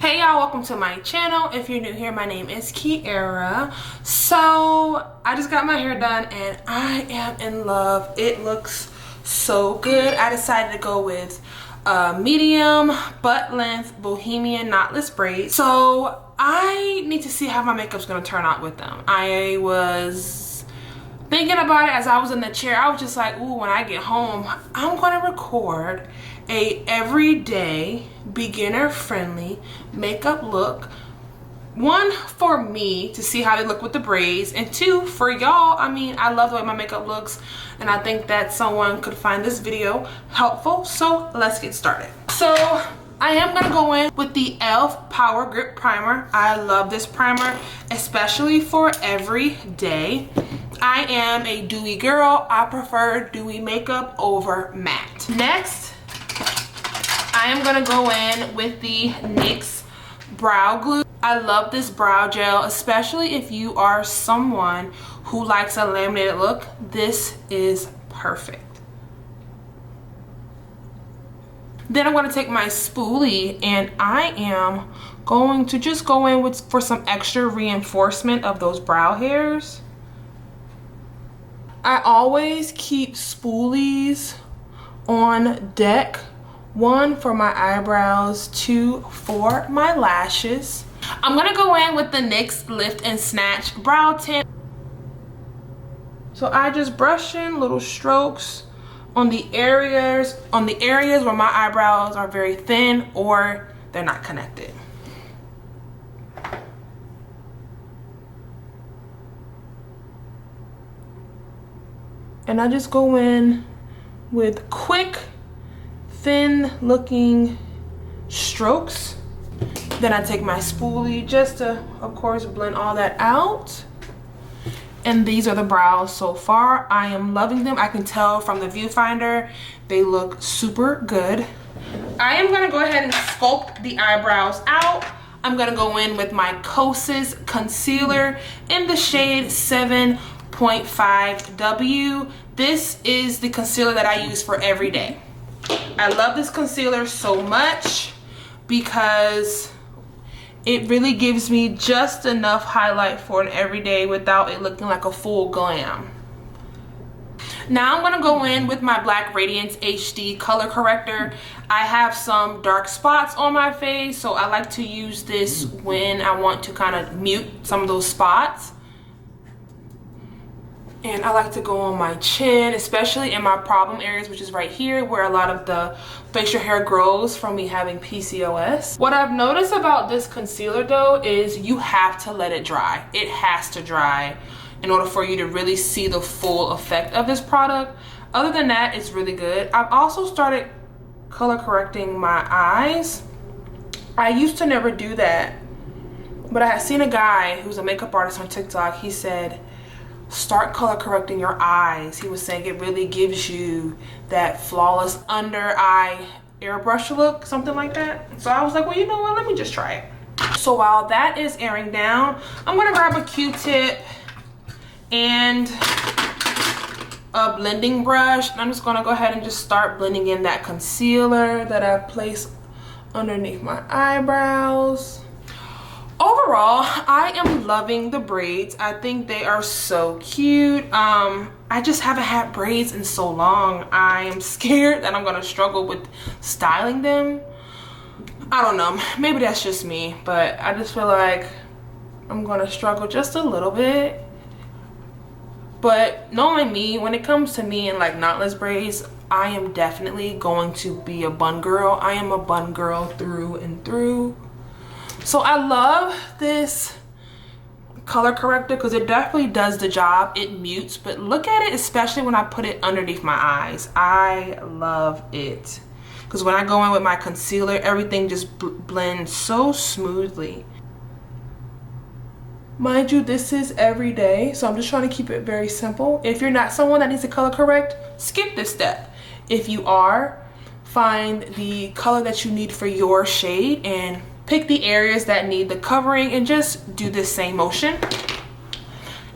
Hey y'all, welcome to my channel. If you're new here, my name is Kiara. So I just got my hair done and I am in love. It looks so good. I decided to go with medium butt length bohemian knotless braids. So I need to see how my makeup's gonna turn out with them. I was thinking about it as I was in the chair. I was just like, ooh, when I get home, I'm gonna record a everyday beginner friendly makeup look. One, for me to see how they look with the braids, and two, for y'all. I mean, I love the way my makeup looks and I think that someone could find this video helpful. So let's get started. So I am gonna go in with the e.l.f. Power Grip Primer. I love this primer, especially for every day. I am a dewy girl. I prefer dewy makeup over matte. Next, I am gonna go in with the NYX Brow Glue. I love this brow gel, especially if you are someone who likes a laminated look. This is perfect. Then I'm gonna take my spoolie and I am going to just go in with for some extra reinforcement of those brow hairs. I always keep spoolies on deck. One for my eyebrows, two for my lashes. I'm gonna go in with the NYX Lift and Snatch Brow Tint. So I just brush in little strokes on the areas where my eyebrows are very thin or they're not connected. And I just go in with quick, thin looking strokes. Then I take my spoolie just to, of course, blend all that out. And these are the brows so far. I am loving them. I can tell from the viewfinder they look super good. I am gonna go ahead and sculpt the eyebrows out. I'm gonna go in with my Kosas concealer in the shade 7.5W. This is the concealer that I use for every day. I love this concealer so much because it really gives me just enough highlight for an everyday without it looking like a full glam. Now I'm gonna go in with my Black Radiance HD color corrector. I have some dark spots on my face, so I like to use this when I want to kind of mute some of those spots. And I like to go on my chin, especially in my problem areas, which is right here where a lot of the facial hair grows from me having PCOS. What I've noticed about this concealer though is you have to let it dry. It has to dry in order for you to really see the full effect of this product. Other than that, it's really good. I've also started color correcting my eyes. I used to never do that, but I had seen a guy who's a makeup artist on TikTok. He said, start color correcting your eyes. He was saying it really gives you that flawless under eye airbrush look, something like that. So I was like, well, you know what, let me just try it. So while that is airing down, I'm gonna grab a Q-tip and a blending brush. And I'm just gonna go ahead and just start blending in that concealer that I've placed underneath my eyebrows. Overall, I am loving the braids. I think they are so cute. I just haven't had braids in so long. I am scared that I'm gonna struggle with styling them. I don't know, maybe that's just me, but I just feel like I'm gonna struggle just a little bit. But knowing me, when it comes to me and like knotless braids, I am definitely going to be a bun girl. I am a bun girl through and through. So I love this color corrector because it definitely does the job. It mutes, but look at it, especially when I put it underneath my eyes. I love it because when I go in with my concealer, everything just blends so smoothly. Mind you, this is every day, so I'm just trying to keep it very simple. If you're not someone that needs to color correct, skip this step. If you are, find the color that you need for your shade and pick the areas that need the covering and just do this same motion.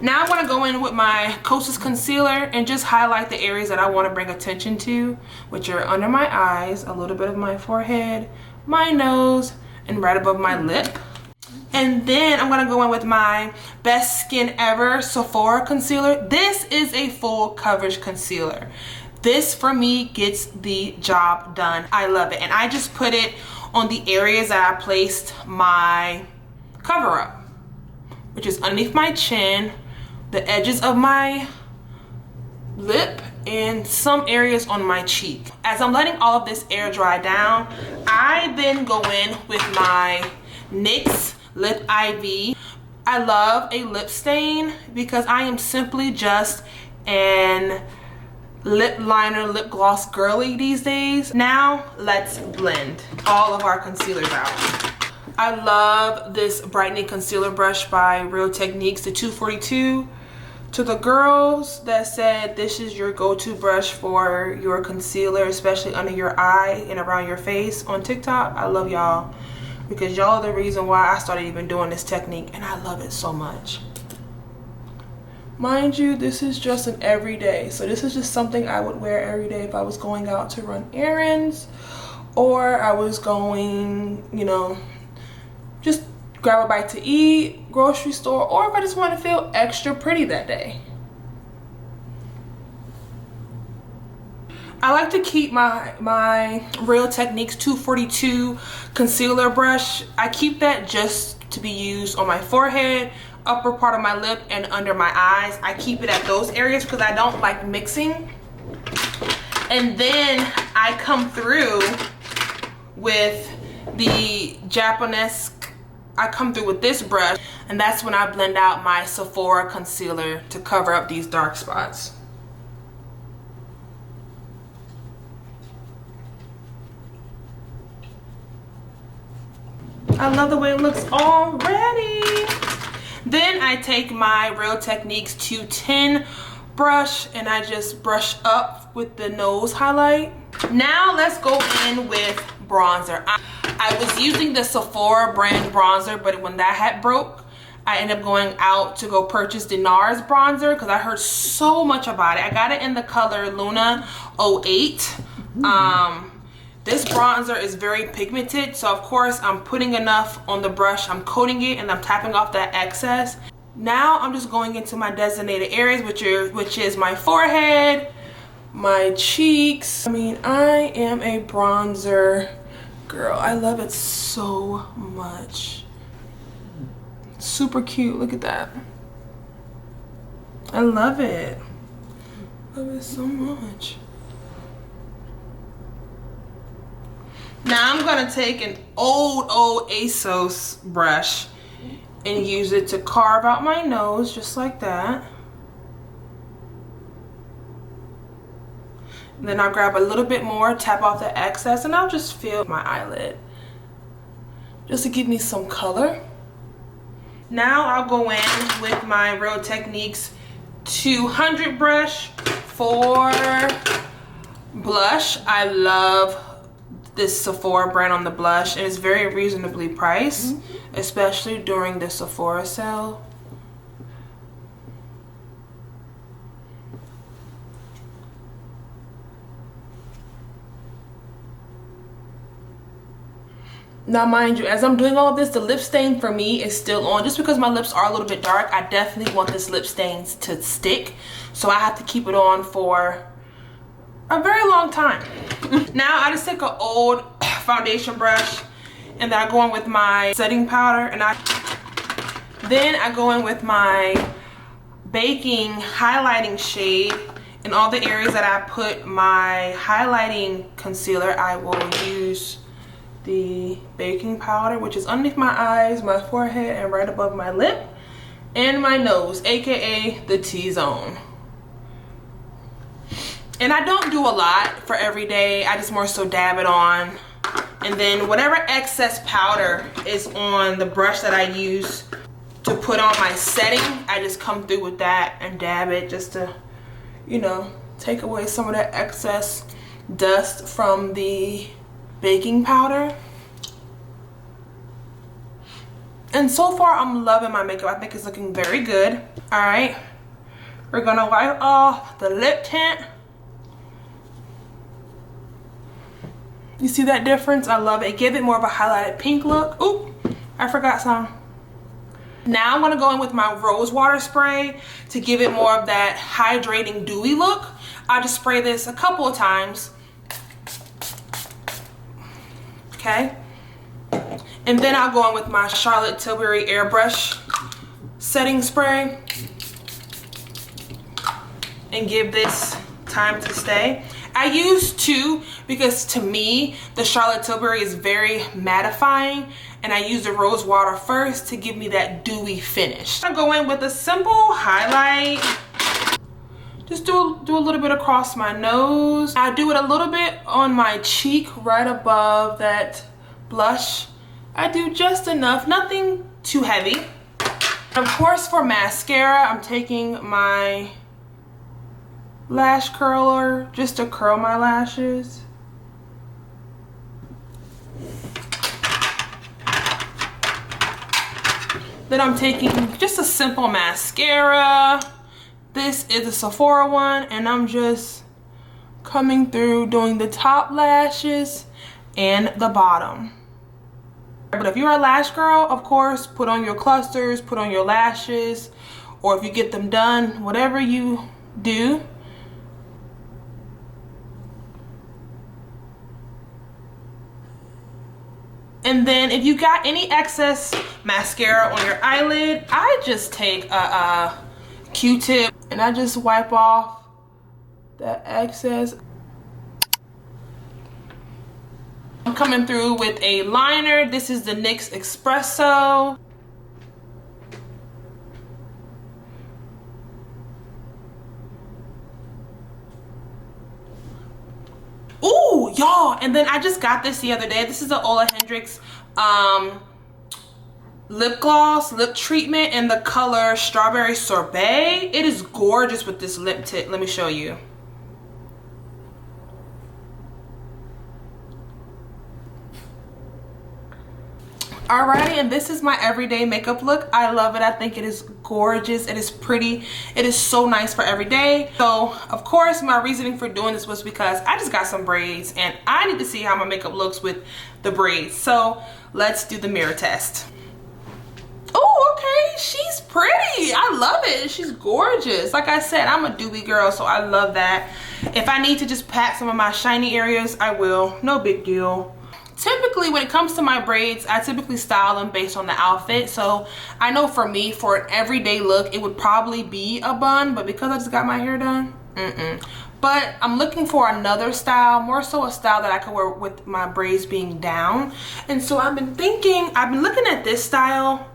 Now I'm gonna go in with my Kosas concealer and just highlight the areas that I wanna bring attention to, which are under my eyes, a little bit of my forehead, my nose, and right above my lip. And then I'm gonna go in with my Best Skin Ever Sephora concealer. This is a full coverage concealer. This for me gets the job done. I love it. And I just put it on the areas that I placed my cover up, which is underneath my chin, the edges of my lip, and some areas on my cheek. As I'm letting all of this air dry down, I then go in with my NYX Lip IV. I love a lip stain because I am simply just an lip liner, lip gloss girly these days. Now let's blend all of our concealers out. I love this brightening concealer brush by Real Techniques, the 242. To the girls that said this is your go-to brush for your concealer, especially under your eye and around your face on TikTok, I love y'all, because y'all are the reason why I started even doing this technique, and I love it so much. Mind you, this is just an everyday, so this is just something I would wear every day if I was going out to run errands, or I was going, you know, just grab a bite to eat, grocery store, or if I just want to feel extra pretty that day. I like to keep my Real Techniques 242 concealer brush. I keep that just to be used on my forehead, upper part of my lip, and under my eyes. I keep it at those areas because I don't like mixing. And then I come through with the Japanese, I come through with this brush, and that's when I blend out my Sephora concealer to cover up these dark spots. I love the way it looks already. Then I take my Real Techniques 210 brush and I just brush up with the nose highlight. Now let's go in with bronzer. I was using the Sephora brand bronzer, but when that hat broke, I ended up going out to go purchase the NARS bronzer because I heard so much about it. I got it in the color Luna 08. This bronzer is very pigmented, so of course I'm putting enough on the brush, I'm coating it, and I'm tapping off that excess. Now I'm just going into my designated areas, which is my forehead, my cheeks. I mean, I am a bronzer girl. I love it so much. Super cute, look at that. I love it. Love it so much. Now I'm gonna take an old ASOS brush and use it to carve out my nose just like that. And then I'll grab a little bit more, tap off the excess, and I'll just fill my eyelid just to give me some color. Now I'll go in with my Real Techniques 200 brush for blush. I love this Sephora brand on the blush, and it's very reasonably priced, especially during the Sephora sale. Now mind you, as I'm doing all of this, the lip stain for me is still on. Just because my lips are a little bit dark, I definitely want this lip stain to stick, so I have to keep it on for a very long time. Now I just take an old foundation brush and then I go in with my setting powder, and then I go in with my baking highlighting shade. In all the areas that I put my highlighting concealer, I will use the baking powder, which is underneath my eyes, my forehead, and right above my lip and my nose, aka the T-zone. And I don't do a lot for every day. I just more so dab it on. And then whatever excess powder is on the brush that I use to put on my setting, I just come through with that and dab it just to, you know, take away some of that excess dust from the baking powder. And so far I'm loving my makeup. I think it's looking very good. All right, we're gonna wipe off the lip tint. You see that difference? I love it. Give it more of a highlighted pink look. Oop, I forgot some. Now I'm gonna go in with my rose water spray to give it more of that hydrating dewy look. I just spray this a couple of times. Okay. And then I'll go in with my Charlotte Tilbury airbrush setting spray and give this time to stay. I use 2 because to me the Charlotte Tilbury is very mattifying, and I use the rose water first to give me that dewy finish. I go in with a simple highlight. Just do a little bit across my nose. I do it a little bit on my cheek right above that blush. I do just enough, nothing too heavy. Of course, for mascara, I'm taking my lash curler just to curl my lashes. Then I'm taking just a simple mascara. This is a Sephora one, and I'm just coming through doing the top lashes and the bottom. But if you're a lash girl, of course, put on your clusters, put on your lashes, or if you get them done, whatever you do. And then if you got any excess mascara on your eyelid, I just take a Q-tip and I just wipe off that excess. I'm coming through with a liner. This is the NYX Espresso. Ooh, y'all, and then I just got this the other day. This is the Ola Hendrix lip gloss, lip treatment in the color Strawberry Sorbet. It is gorgeous with this lip tint. Let me show you. Alrighty, and this is my everyday makeup look. I love it. I think it is gorgeous. It is pretty. It is so nice for every day. So, of course, my reasoning for doing this was because I just got some braids and I need to see how my makeup looks with the braids. So, let's do the mirror test. Oh, okay. She's pretty. I love it. She's gorgeous. Like I said, I'm a dewy girl, so I love that. If I need to just pat some of my shiny areas, I will. No big deal. Typically, when it comes to my braids, I typically style them based on the outfit. So I know for me, for an everyday look, it would probably be a bun, but because I just got my hair done, But I'm looking for another style, more so a style that I could wear with my braids being down. And so I've been looking at this style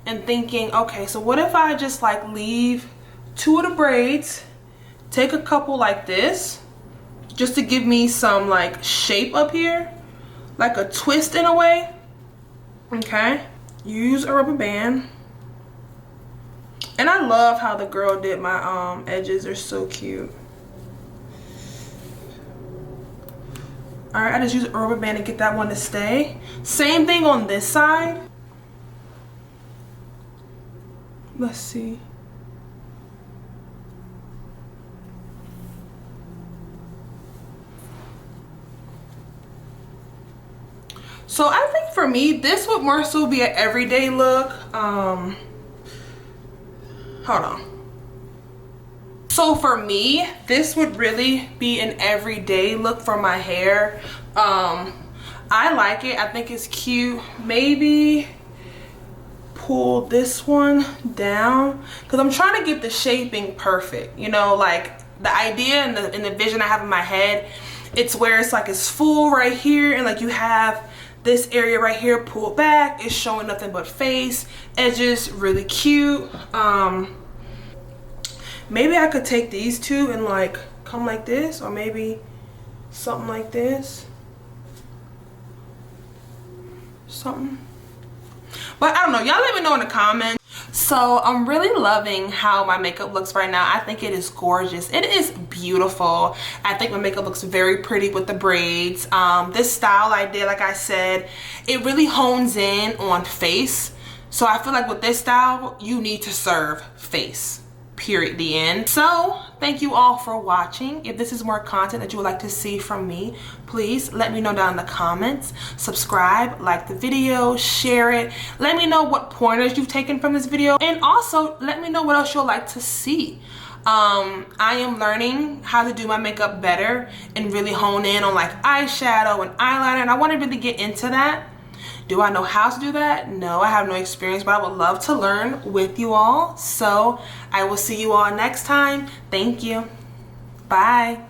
and thinking, okay, so what if I just like leave 2 of the braids, take a couple like this, just to give me some like shape up here, like a twist in a way. Okay, use a rubber band. And I love how the girl did my edges. They're so cute. All right, I just use a rubber band to get that one to stay. Same thing on this side. Let's see. So I think for me, this would more so be an everyday look. Hold on. So for me, this would really be an everyday look for my hair. I like it. I think it's cute. Maybe pull this one down because I'm trying to get the shaping perfect. You know, like the idea and the vision I have in my head, it's where it's like it's full right here and like you have this area right here pulled back. It's showing nothing but face, edges, really cute. Maybe I could take these 2 and like come like this, or maybe something like this. Something. But I don't know. Y'all let me know in the comments. So I'm really loving how my makeup looks right now. I think it is gorgeous. It is beautiful. I think my makeup looks very pretty with the braids. This style I did, like I said, it really hones in on face. So I feel like with this style, you need to serve face. period, the end. So thank you all for watching. If this is more content that you would like to see from me, please let me know down in the comments. Subscribe, like the video, share it. Let me know what pointers you've taken from this video, and also let me know what else you'll like to see. I am learning how to do my makeup better and really hone in on like eyeshadow and eyeliner, and I want to really get into that. Do I know how to do that? No, I have no experience, but I would love to learn with you all. So I will see you all next time. Thank you. Bye.